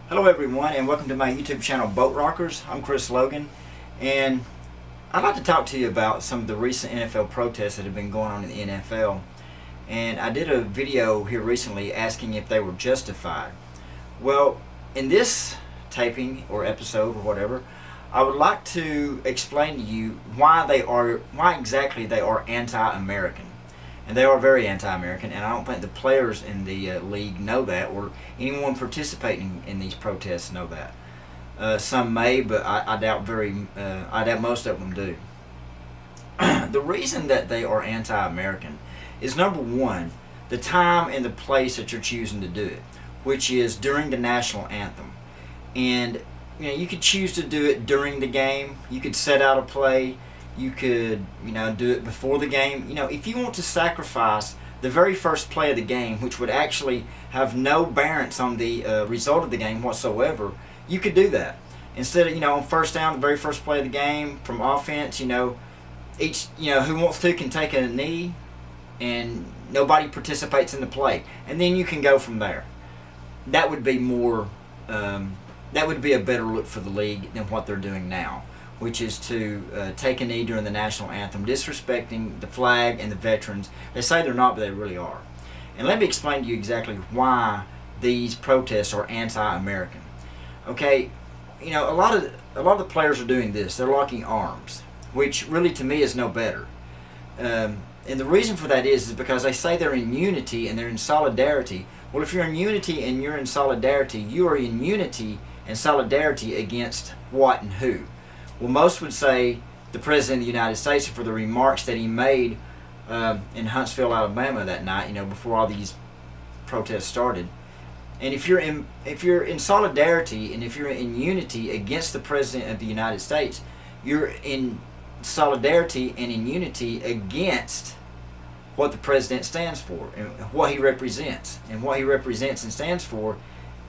Hello everyone, and welcome to my YouTube channel Boat Rockers. I'm Chris Logan, and I'd like to talk to you about some of the recent NFL protests that have been going on in the NFL. And I did a video here recently asking if they were justified. Well, in this taping or episode or whatever, I would like to explain to you why exactly they are anti-American. And they are very anti-American, and I don't think the players in the league know that, or anyone participating in these protests know that. Some may, but I doubt I doubt most of them do. The reason that they are anti-American is, number one, the time and the place that you're choosing to do it, which is during the national anthem. And you could choose to do it during the game. You could set out a play. You could, do it before the game. If you want to sacrifice the very first play of the game, which would actually have no bearance on the result of the game whatsoever, you could do that. Instead of, on first down, the very first play of the game from offense, each, who wants to can take a knee, and nobody participates in the play, and then you can go from there. That would be more. That would be a better look for the league than what they're doing now, which is to take a knee during the national anthem, disrespecting the flag and the veterans. They say they're not, but they really are. And let me explain to you exactly why these protests are anti-American. Okay, a lot of the players are doing this. They're locking arms, which really to me is no better. And the reason for that is because they say they're in unity and they're in solidarity. Well, if you're in unity and you're in solidarity, you are in unity and solidarity against what and who? Well, most would say the President of the United States for the remarks that he made in Huntsville, Alabama that night, before all these protests started. And if you're in solidarity and if you're in unity against the President of the United States, you're in solidarity and in unity against what the President stands for and what he represents. And what he represents and stands for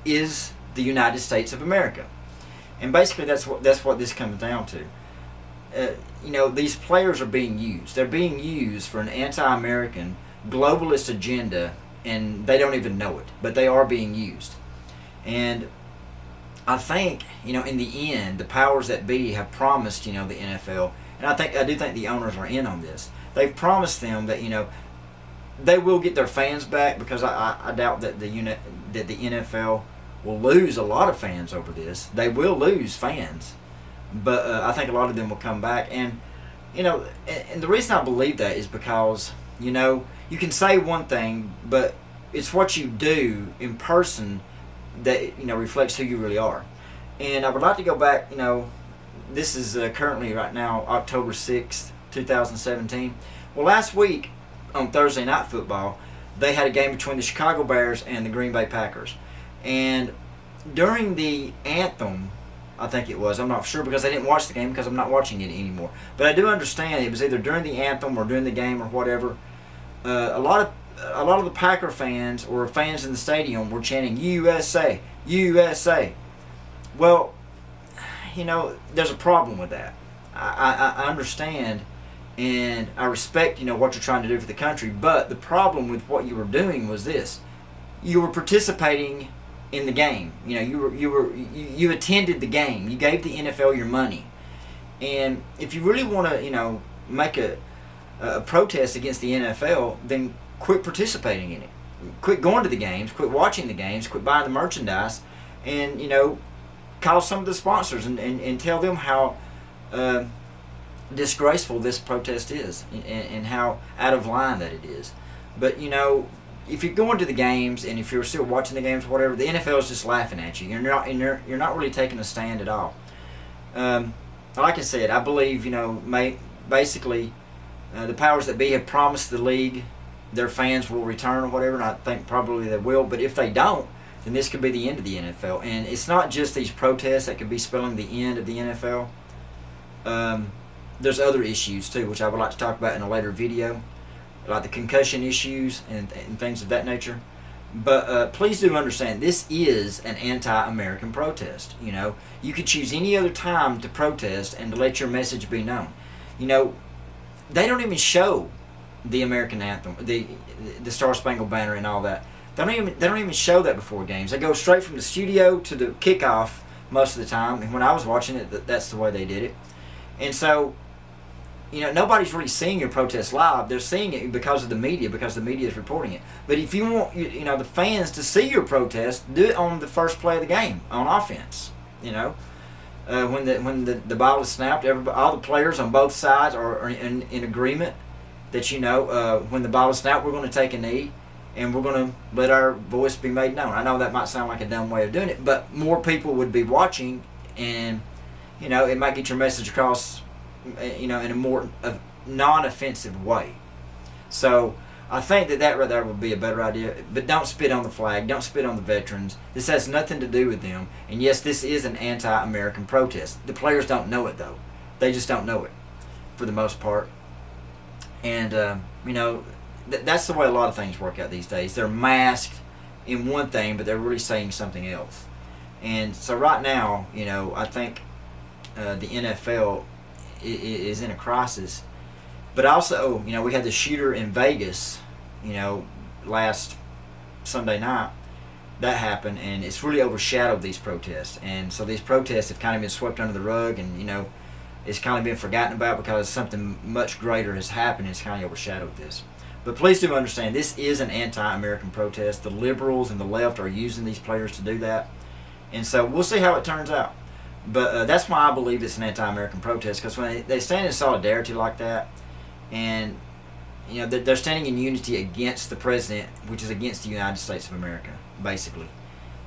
is the United States of America. And basically, that's what this comes down to. These players are being used. They're being used for an anti-American globalist agenda, and they don't even know it. But they are being used. And I think, in the end, the powers that be have promised, the NFL, and I do think the owners are in on this. They've promised them that, they will get their fans back, because I doubt that the NFL will lose a lot of fans over this. They will lose fans, but I think a lot of them will come back. And and the reason I believe that is because you can say one thing, but it's what you do in person that reflects who you really are. And I would like to go back. This is currently right now October 6th, 2017. Well, last week on Thursday Night Football, they had a game between the Chicago Bears and the Green Bay Packers. And during the anthem, I think it was, I'm not sure because I didn't watch the game because I'm not watching it anymore. But I do understand it was either during the anthem or during the game or whatever. A lot of the Packer fans or fans in the stadium were chanting USA, USA. Well, there's a problem with that. I understand and I respect what you're trying to do for the country, but the problem with what you were doing was this: you were participating in the game. You attended the game. You gave the NFL your money. And if you really want to make a protest against the NFL, then quit participating in it. Quit going to the games, quit watching the games, quit buying the merchandise, and call some of the sponsors and tell them how disgraceful this protest is and how out of line that it is. But if you're going to the games and if you're still watching the games or whatever, the NFL is just laughing at you. You're not really taking a stand at all. Like I said, I believe basically the powers that be have promised the league their fans will return or whatever, and I think probably they will. But if they don't, then this could be the end of the NFL. And it's not just these protests that could be spelling the end of the NFL. There's other issues too, which I would like to talk about in a later video, like the concussion issues and things of that nature. But please do understand, this is an anti-American protest. You could choose any other time to protest and to let your message be known. They don't even show the American anthem, the Star Spangled Banner and all that. They don't even show that before games. They go straight from the studio to the kickoff most of the time. And when I was watching it, that's the way they did it. And so, nobody's really seeing your protest live. They're seeing it because of the media, because the media is reporting it. But if you want, the fans to see your protest, do it on the first play of the game on offense. When the ball is snapped, all the players on both sides are in agreement that when the ball is snapped, we're going to take a knee and we're going to let our voice be made known. I know that might sound like a dumb way of doing it, but more people would be watching, and it might get your message across, in a more non-offensive way. So I think that right there would be a better idea. But don't spit on the flag. Don't spit on the veterans. This has nothing to do with them. And yes, this is an anti-American protest. The players don't know it, though. They just don't know it for the most part. And, that's the way a lot of things work out these days. They're masked in one thing, but they're really saying something else. And so right now, I think the NFL is in a crisis. But also, we had the shooter in Vegas, last Sunday night. That happened, and it's really overshadowed these protests. And so these protests have kind of been swept under the rug, and, it's kind of been forgotten about because something much greater has happened, and it's kind of overshadowed this. But please do understand, this is an anti-American protest. The liberals and the left are using these players to do that. And so we'll see how it turns out. But that's why I believe it's an anti-American protest, because when they stand in solidarity like that, and they're standing in unity against the president, which is against the United States of America, basically.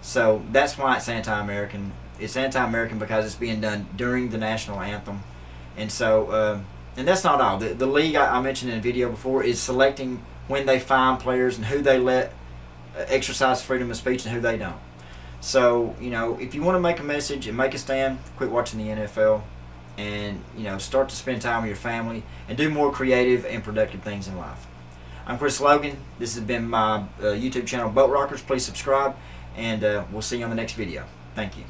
So that's why it's anti-American. It's anti-American because it's being done during the national anthem. And so, and that's not all. The league I mentioned in a video before is selecting when they fine players and who they let exercise freedom of speech and who they don't. So, if you want to make a message and make a stand, quit watching the NFL and, start to spend time with your family and do more creative and productive things in life. I'm Chris Logan. This has been my YouTube channel, Boat Rockers. Please subscribe, and we'll see you on the next video. Thank you.